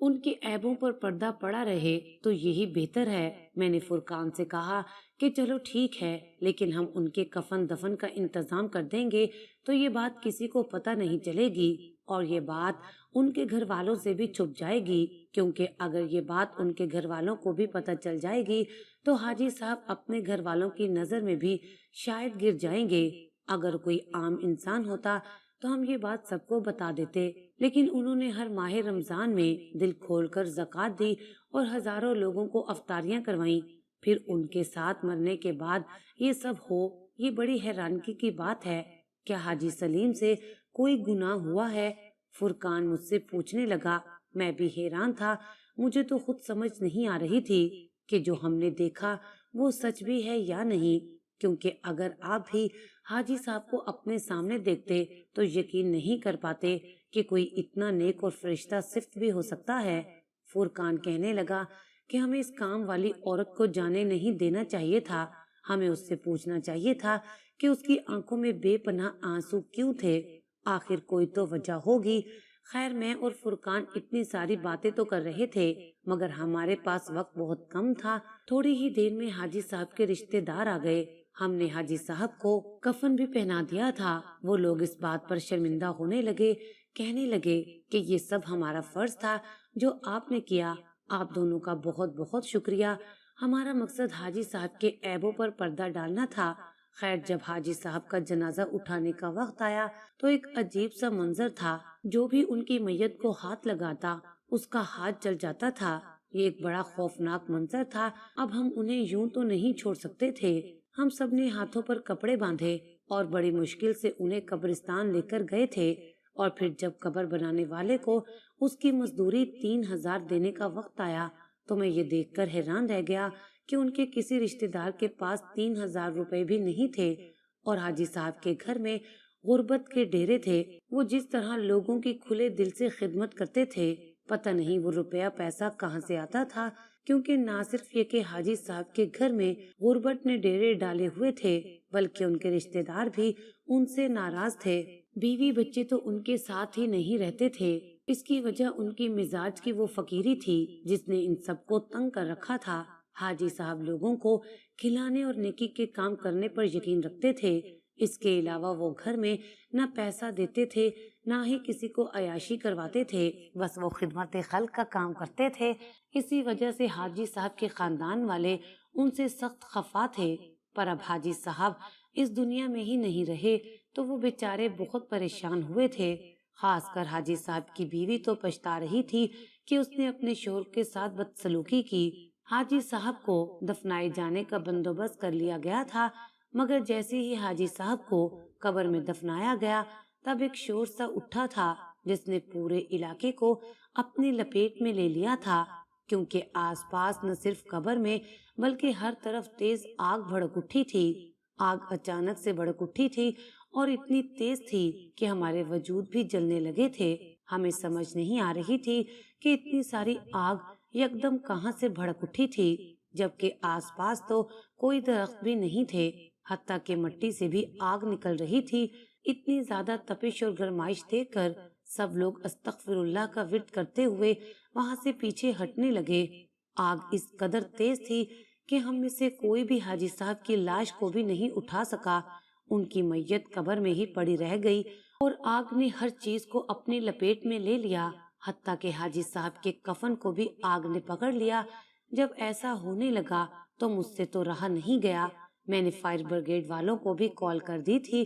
ان کے عیبوں پر پردہ پڑا رہے تو یہی بہتر ہے۔ میں نے فرقان سے کہا کہ چلو ٹھیک ہے، لیکن ہم ان کے کفن دفن کا انتظام کر دیں گے تو یہ بات کسی کو پتہ نہیں چلے گی، اور یہ بات ان کے گھر والوں سے بھی چھپ جائے گی، کیونکہ اگر یہ بات ان کے گھر والوں کو بھی پتہ چل جائے گی تو حاجی صاحب اپنے گھر والوں کی نظر میں بھی شاید گر جائیں گے۔ اگر کوئی عام انسان ہوتا تو ہم یہ بات سب کو بتا دیتے، لیکن انہوں نے ہر ماہ رمضان میں دل کھول کر زکوٰۃ دی اور ہزاروں لوگوں کو افطاریاں کروائیں، پھر ان کے ساتھ مرنے کے بعد یہ سب ہو، یہ بڑی حیرانگی کی بات ہے۔ کیا حاجی سلیم سے کوئی گناہ ہوا ہے؟ فرقان مجھ سے پوچھنے لگا۔ میں بھی حیران تھا، مجھے تو خود سمجھ نہیں آ رہی تھی کہ جو ہم نے دیکھا وہ سچ بھی ہے یا نہیں، کیونکہ اگر آپ بھی حاجی صاحب کو اپنے سامنے دیکھتے تو یقین نہیں کر پاتے کہ کوئی اتنا نیک اور فرشتہ صفت بھی ہو سکتا ہے۔ فرقان کہنے لگا کہ ہمیں اس کام والی عورت کو جانے نہیں دینا چاہیے تھا، ہمیں اس سے پوچھنا چاہیے تھا کہ اس کی آنکھوں میں بے پناہ آنسو کیوں تھے، آخر کوئی تو وجہ ہوگی۔ خیر، میں اور فرقان اتنی ساری باتیں تو کر رہے تھے مگر ہمارے پاس وقت بہت کم تھا۔ تھوڑی ہی دیر میں حاجی صاحب کے رشتے دار آ گئے۔ ہم نے حاجی صاحب کو کفن بھی پہنا دیا تھا۔ وہ لوگ اس بات پر شرمندہ ہونے لگے، کہنے لگے کہ یہ سب ہمارا فرض تھا جو آپ نے کیا، آپ دونوں کا بہت بہت شکریہ، ہمارا مقصد حاجی صاحب کے عیبوں پر پردہ ڈالنا تھا۔ خیر، جب حاجی صاحب کا جنازہ اٹھانے کا وقت آیا تو ایک عجیب سا منظر تھا، جو بھی ان کی میت کو ہاتھ لگاتا اس کا ہاتھ جل جاتا تھا۔ یہ ایک بڑا خوفناک منظر تھا۔ اب ہم انہیں یوں تو نہیں چھوڑ سکتے تھے۔ ہم سب نے ہاتھوں پر کپڑے باندھے اور بڑی مشکل سے انہیں قبرستان لے کر گئے تھے، اور پھر جب قبر بنانے والے کو اس کی مزدوری 3000 دینے کا وقت آیا تو میں یہ دیکھ کر حیران رہ گیا کہ ان کے کسی رشتے دار کے پاس 3000 روپے بھی نہیں تھے، اور حاجی صاحب کے گھر میں غربت کے ڈیرے تھے۔ وہ جس طرح لوگوں کی کھلے دل سے خدمت کرتے تھے، پتہ نہیں وہ روپیہ پیسہ کہاں سے آتا تھا، کیونکہ نہ صرف یہ کہ حاجی صاحب کے گھر میں غربت نے ڈیرے ڈالے ہوئے تھے بلکہ ان کے رشتے دار بھی ان سے ناراض تھے۔ بیوی بچے تو ان کے ساتھ ہی نہیں رہتے تھے۔ اس کی وجہ ان کی مزاج کی وہ فقیری تھی جس نے ان سب کو تنگ کر رکھا تھا۔ حاجی صاحب لوگوں کو کھلانے اور نیکی کے کام کرنے پر یقین رکھتے تھے۔ اس کے علاوہ وہ گھر میں نہ پیسہ دیتے تھے نہ ہی کسی کو عیاشی کرواتے تھے، بس وہ خدمت خلق کا کام کرتے تھے۔ اسی وجہ سے حاجی صاحب کے خاندان والے ان سے سخت خفا تھے۔ پر اب حاجی صاحب اس دنیا میں ہی نہیں رہے تو وہ بیچارے بہت پریشان ہوئے تھے۔ خاص کر حاجی صاحب کی بیوی تو پچھتا رہی تھی کہ اس نے اپنے شوہر کے ساتھ بدسلوکی کی۔ حاجی صاحب کو دفنائے جانے کا بندوبست کر لیا گیا تھا، مگر جیسے ہی حاجی صاحب کو قبر میں دفنایا گیا تب ایک شور سا اٹھا تھا جس نے پورے علاقے کو اپنی لپیٹ میں لے لیا تھا، کیونکہ آس پاس نہ صرف قبر میں بلکہ ہر طرف تیز آگ بھڑک اٹھی تھی۔ آگ اچانک سے بھڑک اٹھی تھی اور اتنی تیز تھی کہ ہمارے وجود بھی جلنے لگے تھے۔ ہمیں سمجھ نہیں آ رہی تھی کہ اتنی ساری آگ یکدم کہاں سے بھڑک اٹھی تھی، جبکہ آس پاس تو کوئی درخت بھی نہیں تھے، حتیٰ کہ مٹی سے بھی آگ نکل رہی تھی۔ اتنی زیادہ تپش اور گرمائش دیکھ کر سب لوگ استغفر اللہ کا ورد کرتے ہوئے وہاں سے پیچھے ہٹنے لگے۔ آگ اس قدر تیز تھی کہ ہم میں سے کوئی بھی حاجی صاحب کی لاش کو بھی نہیں اٹھا سکا۔ ان کی میت قبر میں ہی پڑی رہ گئی اور آگ نے ہر چیز کو اپنی لپیٹ میں لے لیا، حتیٰ کہ حاجی صاحب کے کفن کو بھی آگ نے پکڑ لیا۔ جب ایسا ہونے لگا تو مجھ سے تو رہا نہیں گیا۔ میں نے فائر بریگیڈ والوں کو بھی کال کر دی تھی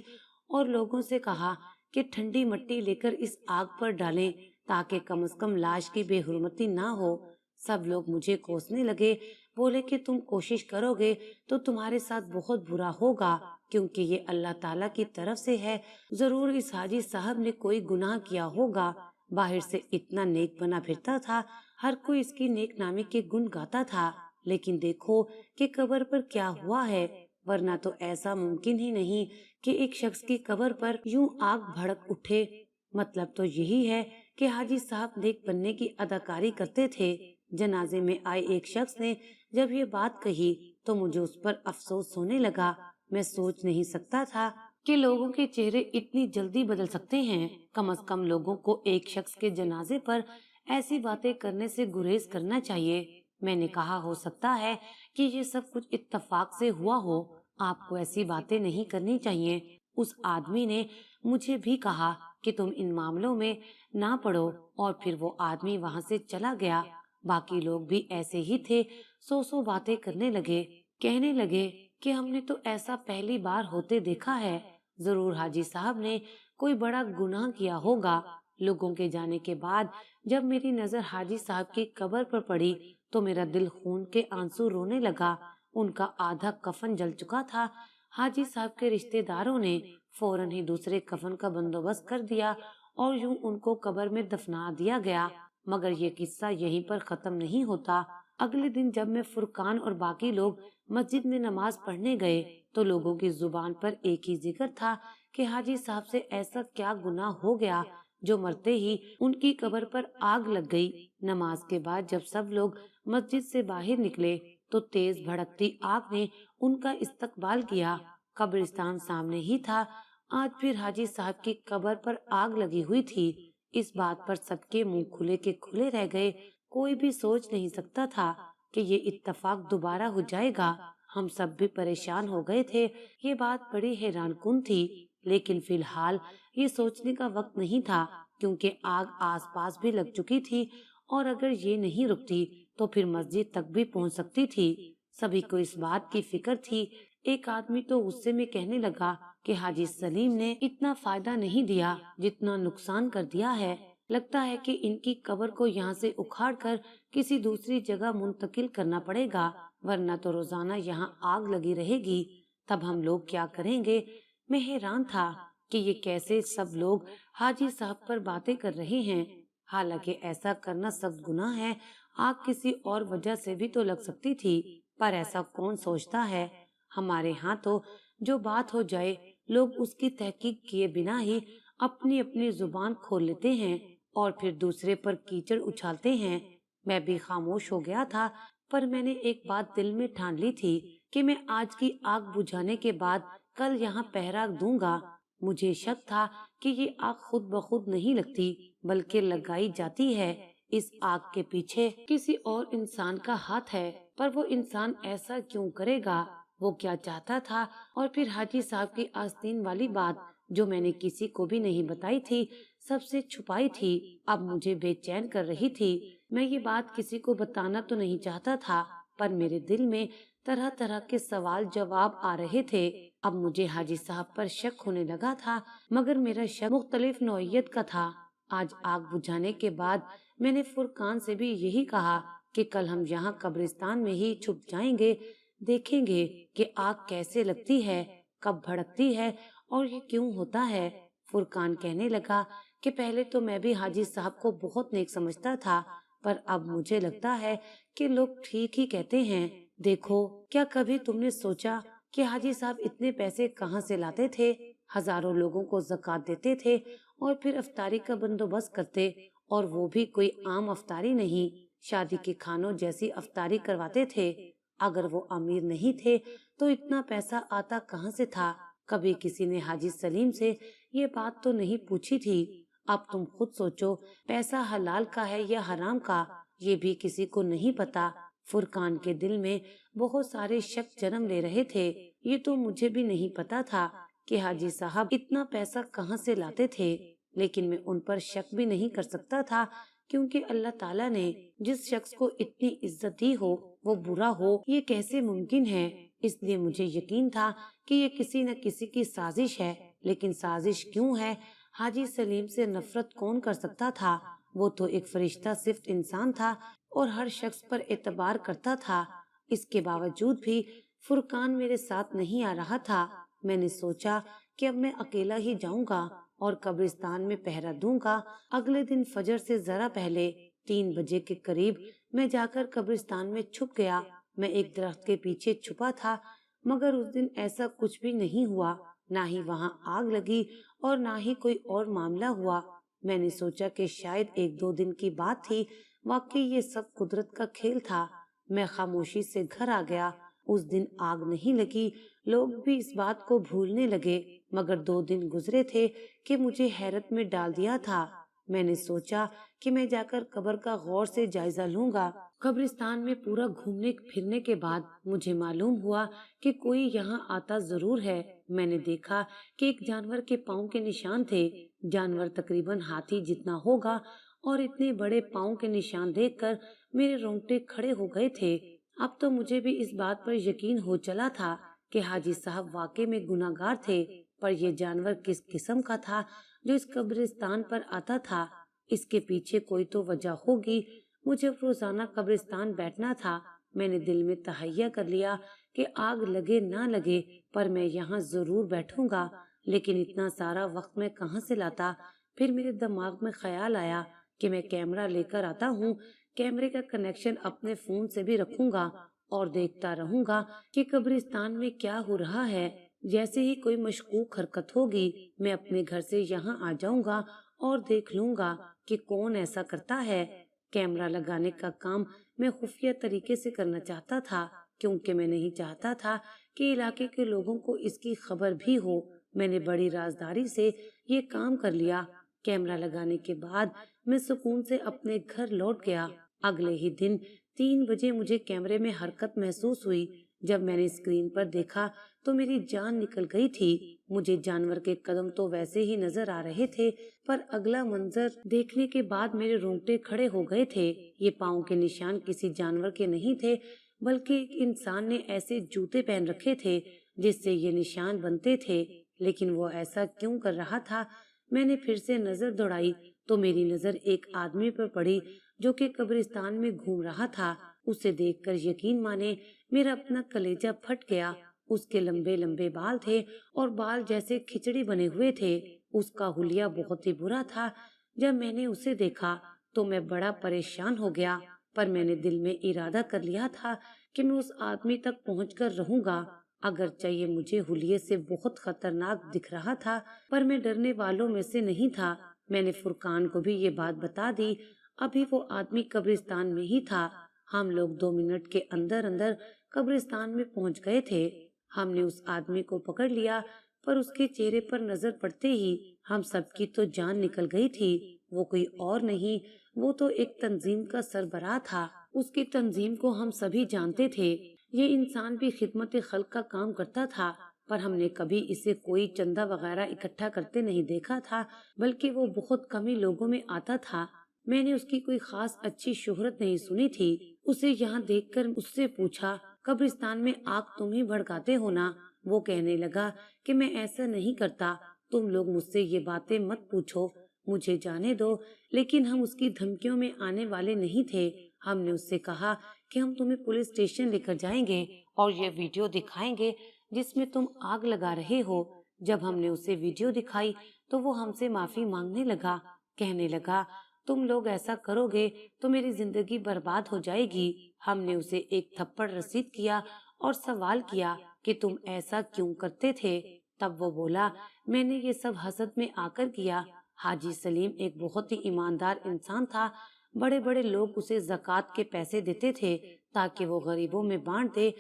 اور لوگوں سے کہا کہ ٹھنڈی مٹی لے کر اس آگ پر ڈالیں تاکہ کم از کم لاش کی بے حرمتی نہ ہو۔ سب لوگ مجھے کوسنے لگے، بولے کہ تم کوشش کرو گے تو تمہارے ساتھ بہت برا ہوگا، کیونکہ یہ اللہ تعالیٰ کی طرف سے ہے، ضرور اس حاجی صاحب نے کوئی گناہ کیا ہوگا۔ باہر سے اتنا نیک بنا پھرتا تھا، ہر کوئی اس کی نیک نامی کے گن گاتا تھا، لیکن دیکھو کہ قبر پر کیا ہوا ہے، ورنہ تو ایسا ممکن ہی نہیں کہ ایک شخص کی قبر پر یوں آگ بھڑک اٹھے۔ مطلب تو یہی ہے کہ حاجی صاحب نیک بننے کی اداکاری کرتے تھے۔ جنازے میں آئے ایک شخص نے جب یہ بات کہی تو مجھے اس پر افسوس ہونے لگا۔ میں سوچ نہیں سکتا تھا کہ لوگوں کے چہرے اتنی جلدی بدل سکتے ہیں۔ کم از کم لوگوں کو ایک شخص کے جنازے پر ایسی باتیں کرنے سے گریز کرنا چاہیے۔ میں نے کہا ہو سکتا ہے کہ یہ سب کچھ اتفاق سے ہوا ہو، آپ کو ایسی باتیں نہیں کرنی چاہیے۔ اس آدمی نے مجھے بھی کہا کہ تم ان معاملوں میں نہ پڑو، اور پھر وہ آدمی وہاں سے چلا گیا۔ باقی لوگ بھی ایسے ہی تھے، سو باتیں کرنے لگے، کہنے لگے کہ ہم نے تو ایسا پہلی بار ہوتے دیکھا ہے، ضرور حاجی صاحب نے کوئی بڑا گناہ کیا ہوگا۔ لوگوں کے جانے کے بعد جب میری نظر حاجی صاحب کی قبر پر پڑی تو میرا دل خون کے آنسو رونے لگا۔ ان کا آدھا کفن جل چکا تھا۔ حاجی صاحب کے رشتے داروں نے فوراً ہی دوسرے کفن کا بندوبست کر دیا اور یوں ان کو قبر میں دفنا دیا گیا۔ مگر یہ قصہ یہیں پر ختم نہیں ہوتا۔ اگلے دن جب میں فرقان اور باقی لوگ مسجد میں نماز پڑھنے گئے تو لوگوں کی زبان پر ایک ہی ذکر تھا کہ حاجی صاحب سے ایسا کیا گناہ ہو گیا جو مرتے ہی ان کی قبر پر آگ لگ گئی۔ نماز کے بعد جب سب لوگ مسجد سے باہر نکلے تو تیز بھڑکتی آگ نے ان کا استقبال کیا۔ قبرستان سامنے ہی تھا۔ آج پھر حاجی صاحب کی قبر پر آگ لگی ہوئی تھی۔ اس بات پر سب کے منہ کھلے کے کھلے رہ گئے۔ کوئی بھی سوچ نہیں سکتا تھا کہ یہ اتفاق دوبارہ ہو جائے گا۔ ہم سب بھی پریشان ہو گئے تھے۔ یہ بات بڑی حیران کن تھی، لیکن فی الحال یہ سوچنے کا وقت نہیں تھا، کیونکہ آگ آس پاس بھی لگ چکی تھی، اور اگر یہ نہیں رکتی تو پھر مسجد تک بھی پہنچ سکتی تھی۔ سبھی کو اس بات کی فکر تھی۔ ایک آدمی تو غصے میں کہنے لگا کہ حاجی سلیم نے اتنا فائدہ نہیں دیا جتنا نقصان کر دیا ہے۔ لگتا ہے کہ ان کی قبر کو یہاں سے اکھاڑ کر کسی دوسری جگہ منتقل کرنا پڑے گا، ورنہ تو روزانہ یہاں آگ لگی رہے گی۔ تب ہم لوگ کیا کریں گے؟ میں حیران تھا کہ یہ کیسے سب لوگ حاجی صاحب پر باتیں کر رہے ہیں، حالانکہ ایسا کرنا سخت گناہ ہے۔ آگ کسی اور وجہ سے بھی تو لگ سکتی تھی، پر ایسا کون سوچتا ہے؟ ہمارے ہاں تو جو بات ہو جائے لوگ اس کی تحقیق کیے بنا ہی اپنی اپنی زبان کھول لیتے ہیں اور پھر دوسرے پر کیچڑ اچھالتے ہیں۔ میں بھی خاموش ہو گیا تھا، پر میں نے ایک بات دل میں ٹھان لی تھی کہ میں آج کی آگ بجھانے کے بعد کل یہاں پہرا دوں گا۔ مجھے شک تھا کہ یہ آگ خود بخود نہیں لگتی بلکہ لگائی جاتی ہے۔ اس آگ کے پیچھے کسی اور انسان کا ہاتھ ہے، پر وہ انسان ایسا کیوں کرے گا؟ وہ کیا چاہتا تھا؟ اور پھر حاجی صاحب کی آستین والی بات جو میں نے کسی کو بھی نہیں بتائی تھی، سب سے چھپائی تھی، اب مجھے بے چین کر رہی تھی۔ میں یہ بات کسی کو بتانا تو نہیں چاہتا تھا، پر میرے دل میں طرح طرح کے سوال جواب آ رہے تھے۔ اب مجھے حاجی صاحب پر شک ہونے لگا تھا، مگر میرا شک مختلف نوعیت کا تھا۔ آج آگ بجھانے کے بعد میں نے فرقان سے بھی یہی کہا کہ کل ہم یہاں قبرستان میں ہی چھپ جائیں گے، دیکھیں گے کہ آگ کیسے لگتی ہے، کب بھڑکتی ہے اور یہ کیوں ہوتا ہے۔ فرقان کہنے لگا کہ پہلے تو میں بھی حاجی صاحب کو بہت نیک سمجھتا تھا، پر اب مجھے لگتا ہے کہ لوگ ٹھیک ہی کہتے ہیں۔ دیکھو، کیا کبھی تم نے سوچا کہ حاجی صاحب اتنے پیسے کہاں سے لاتے تھے؟ ہزاروں لوگوں کو زکوٰۃ دیتے تھے اور پھر افطاری کا بندوبست کرتے، اور وہ بھی کوئی عام افطاری نہیں، شادی کے کھانوں جیسی افطاری کرواتے تھے۔ اگر وہ امیر نہیں تھے تو اتنا پیسہ آتا کہاں سے تھا؟ کبھی کسی نے حاجی سلیم سے یہ بات تو نہیں پوچھی تھی۔ اب تم خود سوچو، پیسہ حلال کا ہے یا حرام کا، یہ بھی کسی کو نہیں پتا۔ فرقان کے دل میں بہت سارے شک جنم لے رہے تھے۔ یہ تو مجھے بھی نہیں پتا تھا کہ حاجی صاحب اتنا پیسہ کہاں سے لاتے تھے، لیکن میں ان پر شک بھی نہیں کر سکتا تھا، کیونکہ اللہ تعالیٰ نے جس شخص کو اتنی عزت دی ہو وہ برا ہو، یہ کیسے ممکن ہے؟ اس لیے مجھے یقین تھا کہ یہ کسی نہ کسی کی سازش ہے، لیکن سازش کیوں ہے؟ حاجی سلیم سے نفرت کون کر سکتا تھا؟ وہ تو ایک فرشتہ صفت انسان تھا اور ہر شخص پر اعتبار کرتا تھا۔ اس کے باوجود بھی فرقان میرے ساتھ نہیں آ رہا تھا۔ میں نے سوچا کہ اب میں اکیلا ہی جاؤں گا اور قبرستان میں پہرا دوں گا۔ اگلے دن فجر سے ذرا پہلے 3 بجے کے قریب میں جا کر قبرستان میں چھپ گیا۔ میں ایک درخت کے پیچھے چھپا تھا، مگر اس دن ایسا کچھ بھی نہیں ہوا، نہ ہی وہاں آگ لگی اور نہ ہی کوئی اور معاملہ ہوا۔ میں نے سوچا کہ شاید 1-2 دن کی بات تھی، واقعی یہ سب قدرت کا کھیل تھا۔ میں خاموشی سے گھر آ گیا۔ اس دن آگ نہیں لگی، لوگ بھی اس بات کو بھولنے لگے، مگر 2 دن گزرے تھے کہ مجھے حیرت میں ڈال دیا تھا۔ میں نے سوچا کہ میں جا کر قبر کا غور سے جائزہ لوں گا۔ قبرستان میں پورا گھومنے پھرنے کے بعد مجھے معلوم ہوا کہ کوئی یہاں آتا ضرور ہے۔ میں نے دیکھا کہ ایک جانور کے پاؤں کے نشان تھے۔ جانور تقریباً ہاتھی جتنا ہوگا، اور اتنے بڑے پاؤں کے نشان دیکھ کر میرے رونگٹے کھڑے ہو گئے تھے۔ اب تو مجھے بھی اس بات پر یقین ہو چلا تھا کہ حاجی صاحب واقعی میں گناہگار تھے، پر یہ جانور کس قسم کا تھا جو اس قبرستان پر آتا تھا؟ اس کے پیچھے کوئی تو وجہ ہوگی۔ مجھے روزانہ قبرستان بیٹھنا تھا۔ میں نے دل میں تہیہ کر لیا کہ آگ لگے نہ لگے پر میں یہاں ضرور بیٹھوں گا، لیکن اتنا سارا وقت میں کہاں سے لاتا؟ پھر میرے دماغ میں خیال آیا کہ میں کیمرہ لے کر آتا ہوں، کیمرے کا کنیکشن اپنے فون سے بھی رکھوں گا اور دیکھتا رہوں گا کہ قبرستان میں کیا ہو رہا ہے۔ جیسے ہی کوئی مشکوک حرکت ہوگی، میں اپنے گھر سے یہاں آ جاؤں گا اور دیکھ لوں گا کہ کون ایسا کرتا ہے۔ کیمرہ لگانے کا کام میں خفیہ طریقے سے کرنا چاہتا تھا، کیونکہ میں نہیں چاہتا تھا کہ علاقے کے لوگوں کو اس کی خبر بھی ہو۔ میں نے بڑی رازداری سے یہ کام کر لیا۔ کیمرہ لگانے کے بعد میں سکون سے اپنے گھر لوٹ گیا۔ اگلے ہی دن 3 بجے مجھے کیمرے میں حرکت محسوس ہوئی۔ جب میں نے اسکرین پر دیکھا تو میری جان نکل گئی تھی۔ مجھے جانور کے قدم تو ویسے ہی نظر آ رہے تھے، پر اگلا منظر دیکھنے کے بعد میرے رونگٹے کھڑے ہو گئے تھے۔ یہ پاؤں کے نشان کسی جانور کے نہیں تھے، بلکہ ایک انسان نے ایسے جوتے پہن رکھے تھے جس سے یہ نشان بنتے تھے۔ لیکن وہ ایسا کیوں کر رہا تھا؟ میں نے پھر سے نظر دوڑائی تو میری نظر ایک آدمی پر پڑی جو کہ قبرستان میں گھوم رہا تھا۔ اسے دیکھ کر یقین مانے میرا اپنا کلیجہ پھٹ گیا۔ اس کے لمبے لمبے بال تھے اور بال جیسے کھچڑی بنے ہوئے تھے۔ اس کا حلیہ بہت ہی برا تھا۔ جب میں نے اسے دیکھا تو میں بڑا پریشان ہو گیا، پر میں نے دل میں ارادہ کر لیا تھا کہ میں اس آدمی تک پہنچ کر رہوں گا۔ اگرچہ یہ مجھے حلیے سے بہت خطرناک دکھ رہا تھا، پر میں ڈرنے والوں میں سے نہیں تھا۔ میں نے فرقان کو بھی یہ بات بتا دی۔ ابھی وہ آدمی قبرستان میں ہی تھا۔ ہم لوگ 2 منٹ کے اندر اندر قبرستان میں پہنچ گئے تھے۔ ہم نے اس آدمی کو پکڑ لیا، پر اس کے چہرے پر نظر پڑتے ہی ہم سب کی تو جان نکل گئی تھی۔ وہ کوئی اور نہیں، وہ تو ایک تنظیم کا سربراہ تھا۔ اس کی تنظیم کو ہم سبھی جانتے تھے۔ یہ انسان بھی خدمت خلق کا کام کرتا تھا، پر ہم نے کبھی اسے کوئی چندہ وغیرہ اکٹھا کرتے نہیں دیکھا تھا، بلکہ وہ بہت کم ہی لوگوں میں آتا تھا۔ میں نے اس کی کوئی خاص اچھی شہرت نہیں سنی تھی۔ اسے یہاں دیکھ کر اس سے پوچھا، قبرستان میں آگ تم ہی بھڑکاتے ہو نا؟ وہ کہنے لگا کہ میں ایسا نہیں کرتا، تم لوگ مجھ سے یہ باتیں مت پوچھو، مجھے جانے دو۔ لیکن ہم اس کی دھمکیوں میں آنے والے نہیں تھے۔ ہم نے اس سے کہا کہ ہم تمہیں پولیس اسٹیشن لے کر جائیں گے اور یہ ویڈیو دکھائیں گے جس میں تم آگ لگا رہے ہو۔ جب ہم نے اسے ویڈیو دکھائی تو وہ ہم سے معافی مانگنے لگا، کہنے لگا تم لوگ ایسا کرو گے تو میری زندگی برباد ہو جائے گی۔ ہم نے اسے ایک تھپڑ رسید کیا اور سوال کیا کہ تم ایسا کیوں کرتے تھے؟ تب وہ بولا، میں نے یہ سب حسد میں آ کر کیا۔ حاجی سلیم ایک بہت ہی ایماندار انسان تھا۔ بڑے بڑے لوگ اسے زکوٰۃ کے پیسے دیتے تھے تاکہ وہ غریبوں میں بانٹ دے۔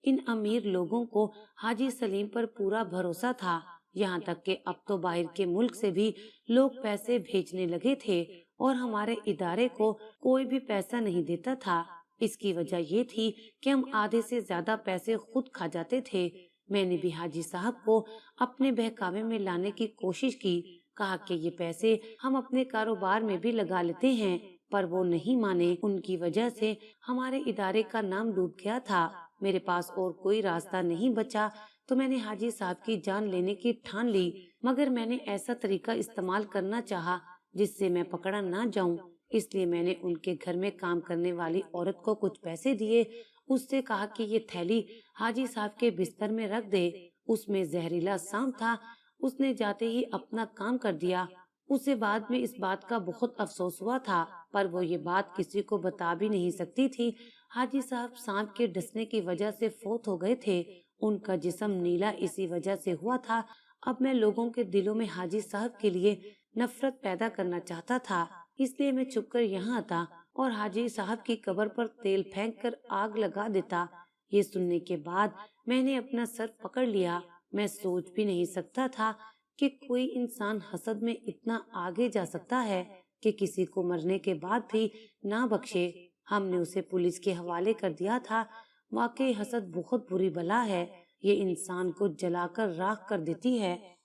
ان امیر لوگوں کو حاجی سلیم پر پورا بھروسہ تھا، یہاں تک کہ اب تو باہر کے ملک سے بھی لوگ پیسے بھیجنے لگے تھے اور ہمارے ادارے کو کوئی بھی پیسہ نہیں دیتا تھا۔ اس کی وجہ یہ تھی کہ ہم آدھے سے زیادہ پیسے خود کھا جاتے تھے۔ میں نے بھی حاجی صاحب کو اپنے بہکاوے میں لانے کی کوشش کی، کہا کہ یہ پیسے ہم اپنے کاروبار میں بھی لگا لیتے ہیں، پر وہ نہیں مانے۔ ان کی وجہ سے ہمارے ادارے کا نام ڈوب گیا تھا۔ میرے پاس اور کوئی راستہ نہیں بچا تو میں نے حاجی صاحب کی جان لینے کی ٹھان لی، مگر میں نے ایسا طریقہ استعمال کرنا چاہا جس سے میں پکڑا نہ جاؤں۔ اس لیے میں نے ان کے گھر میں کام کرنے والی عورت کو کچھ پیسے دیے، اس سے کہا کہ یہ تھیلی حاجی صاحب کے بستر میں رکھ دے، اس میں زہریلا سانپ تھا۔ اس نے جاتے ہی اپنا کام کر دیا۔ اسے بعد میں اس بات کا بہت افسوس ہوا تھا، پر وہ یہ بات کسی کو بتا بھی نہیں سکتی تھی۔ حاجی صاحب سانپ کے ڈسنے کی وجہ سے فوت ہو گئے تھے۔ ان کا جسم نیلا اسی وجہ سے ہوا تھا۔ اب میں لوگوں کے دلوں میں حاجی صاحب کے لیے نفرت پیدا کرنا چاہتا تھا، اس لیے میں چھپ کر یہاں آتا اور حاجی صاحب کی قبر پر تیل پھینک کر آگ لگا دیتا۔ یہ سننے کے بعد میں نے اپنا سر پکڑ لیا۔ میں سوچ بھی نہیں سکتا تھا کہ کوئی انسان حسد میں اتنا آگے جا سکتا ہے۔ کہ کسی کو مرنے کے بعد بھی نہ بخشے۔ ہم نے اسے پولیس کے حوالے کر دیا تھا۔ واقعی حسد بہت بری بلا ہے، یہ انسان کو جلا کر راکھ کر دیتی ہے۔